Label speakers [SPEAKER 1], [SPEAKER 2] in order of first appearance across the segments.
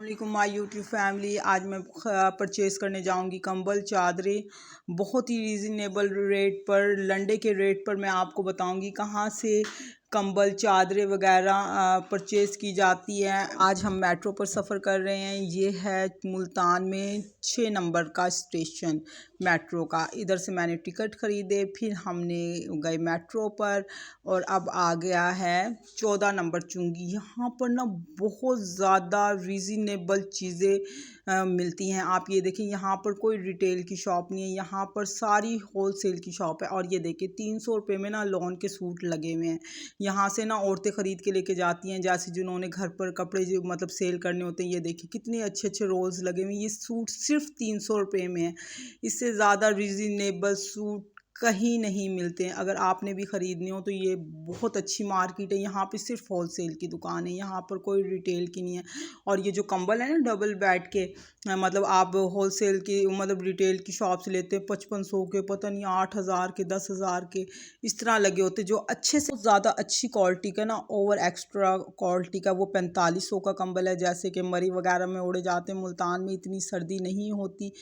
[SPEAKER 1] वालेकुम my YouTube family. आज मैं परचेज़ करने जाऊंगी कंबल चादरें बहुत ही रीज़नेबल रेट पर, लंडे के रेट पर। मैं आपको बताऊंगी कहाँ से कंबल चादरें वगैरह परचेज़ की जाती है। आज हम मेट्रो पर सफ़र कर रहे हैं। ये है मुल्तान में 6 नंबर का स्टेशन मेट्रो का। इधर से मैंने टिकट ख़रीदे, फिर हमने गए मेट्रो पर और अब आ गया है 14 नंबर चुंगी। यहाँ पर ना बहुत ज़्यादा रीज़नेबल चीज़ें मिलती हैं। आप ये देखें, यहाँ पर कोई रिटेल की शॉप नहीं है, यहाँ पर सारी होलसेल की शॉप है। और ये देखें 300 रुपये में ना लॉन के सूट लगे हुए हैं। यहाँ से ना औरतें ख़रीद के लेके जाती हैं, जैसे जिन्होंने घर पर कपड़े जो मतलब सेल करने होते हैं। ये देखिए कितने अच्छे अच्छे रोल्स लगे हुए हैं। ये सूट सिर्फ 300 रुपये में है। इससे ज़्यादा रीज़नेबल सूट कहीं नहीं मिलते हैं। अगर आपने भी ख़रीदने हो तो ये बहुत अच्छी मार्केट है। यहाँ पे सिर्फ होलसेल की दुकान है, यहाँ पर कोई रिटेल की नहीं है। और ये जो कंबल है ना डबल बेड के, मतलब आप होलसेल की मतलब रिटेल की शॉप से लेते हैं 5500 के, पता नहीं 8000 के, 10,000 के, इस तरह लगे होते जो अच्छे से ज़्यादा अच्छी क्वालिटी का ना, ओवर एक्स्ट्रा क्वालिटी का। वो 4500 का कंबल है। जैसे कि मरी वगैरह में ओढ़े जाते हैं। मुल्तान में इतनी सर्दी नहीं होती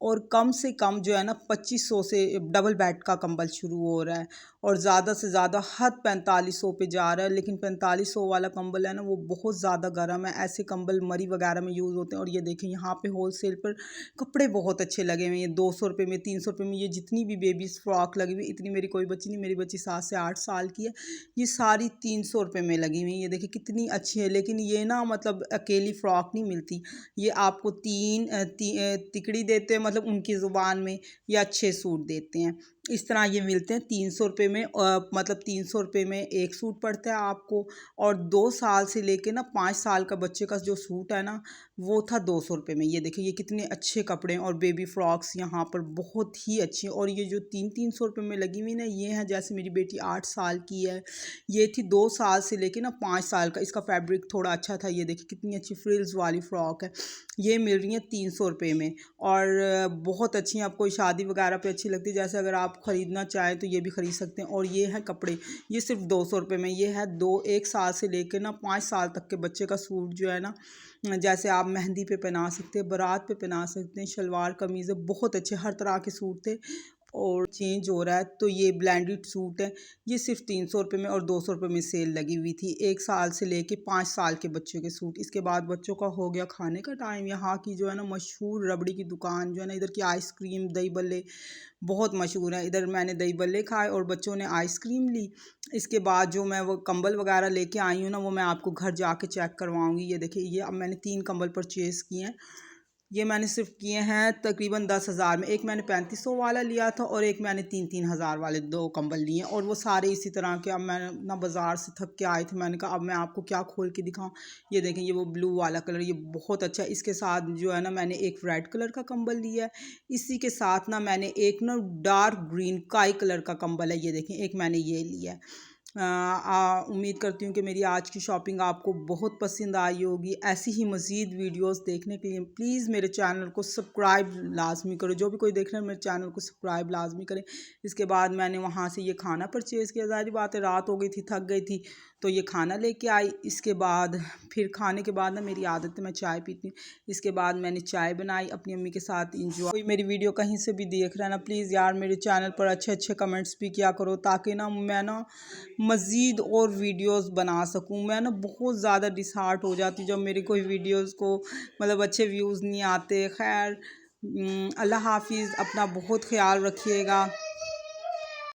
[SPEAKER 1] और कम से कम जो है ना 2500 से डबल बेड का कंबल शुरू हो रहा है और ज़्यादा से ज़्यादा हद 4500 पे जा रहा है। लेकिन 4500 वाला कंबल है ना वो बहुत ज़्यादा गर्म है। ऐसे कंबल मरी वगैरह में यूज़ होते हैं। और ये देखें यहाँ पे होलसेल पर कपड़े बहुत अच्छे लगे हुए हैं। 200 रुपये में, 300 रुपये में। ये जितनी भी बेबीज़ फ्रॉक लगी हुई, इतनी मेरी कोई बच्ची नहीं, मेरी बच्ची 7 से 8 साल की है। ये सारी 300 रुपये में लगी हुई है। ये देखिए कितनी अच्छी है। लेकिन ये ना मतलब अकेली फ़्रॉक नहीं मिलती, ये आपको तिकड़ी देते हैं, मतलब उनकी ज़ुबान में, या 6 सूट देते हैं। इस तरह ये मिलते हैं 300 रुपये में। मतलब 300 रुपये में एक सूट पड़ता है आपको। और 2 साल से लेके ना 5 साल का बच्चे का जो सूट है ना वो था 200 रुपये में। ये देखिए ये कितने अच्छे कपड़े हैं। और बेबी फ्रॉक्स यहाँ पर बहुत ही अच्छी। और ये जो 300 रुपये में लगी हुई ना, ये है जैसे मेरी बेटी 8 साल की है, ये थी 2 साल से लेके ना 5 साल का। इसका फैब्रिक थोड़ा अच्छा था। ये देखिए कितनी अच्छी फ्रिल्स वाली फ्रॉक है। ये मिल रही है 300 रुपये में और बहुत अच्छी हैं। आपको शादी वगैरह पे अच्छी लगती है। जैसे अगर आप ख़रीदना चाहें तो ये भी ख़रीद सकते हैं। और ये है कपड़े, ये सिर्फ 200 रुपये में। ये है 1 साल से लेकर ना 5 साल तक के बच्चे का सूट जो है ना, जैसे आप मेहंदी पे पहना सकते हैं, बारात पे पहना सकते हैं, शलवार कमीज़ें बहुत अच्छे हर तरह के सूट थे। और चेंज हो रहा है तो ये ब्लेंडेड सूट है। ये सिर्फ 300 रुपये में और 200 रुपये में सेल लगी हुई थी। 1 साल से लेके 5 साल के बच्चों के सूट। इसके बाद बच्चों का हो गया खाने का टाइम। यहाँ की जो है ना मशहूर रबड़ी की दुकान जो है ना, इधर की आइसक्रीम दही बल्ले बहुत मशहूर है। इधर मैंने दही बल्ले खाए और बच्चों ने आइसक्रीम ली। इसके बाद जो मैं वो कंबल वगैरह लेके आई हूँ ना, वो मैं आपको घर जाके चेक करवाऊँगी। ये देखिए, ये अब मैंने 3 कंबल परचेज़ किए हैं। ये मैंने सिर्फ किए हैं तकरीबन 10,000 में। एक मैंने 3500 वाला लिया था और एक मैंने 3-3 हज़ार वाले 2 कंबल लिए और वो सारे इसी तरह के। अब मैं ना बाज़ार से थक के आई थी, मैंने कहा अब मैं आपको क्या खोल के दिखाऊं। ये देखें, ये वो ब्लू वाला कलर, ये बहुत अच्छा है। इसके साथ जो है ना मैंने एक रेड कलर का कंबल लिया है। इसी के साथ ना मैंने एक ना डार्क ग्रीन काई कलर का कंबल है। ये देखें, एक मैंने ये लिया है। उम्मीद करती हूँ कि मेरी आज की शॉपिंग आपको बहुत पसंद आई होगी। ऐसी ही मज़ीद वीडियोस देखने के लिए प्लीज़ मेरे चैनल को सब्सक्राइब लाजमी करो। जो भी कोई देख रहा है मेरे चैनल को सब्सक्राइब लाजमी करें। इसके बाद मैंने वहाँ से ये खाना परचेज़ किया। ज़ाहिर बात है रात हो गई थी, थक गई थी, तो ये खाना लेके आई। इसके बाद फिर खाने के बाद ना मेरी आदत है मैं चाय पीती हूँ। इसके बाद मैंने चाय बनाई अपनी अम्मी के साथ इंजॉय। कोई मेरी वीडियो कहीं से भी देख रहा है ना, प्लीज़ यार मेरे चैनल पर अच्छे अच्छे कमेंट्स भी किया करो, ताकि ना मैं ना मज़ीद और वीडियोस बना सकूं। मैं ना बहुत ज़्यादा डिसहार्ट हो जाती हूँ जब मेरी कोई वीडियोस को मतलब अच्छे व्यूज़ नहीं आते। खैर, अल्लाह हाफिज़, अपना बहुत ख्याल रखिएगा।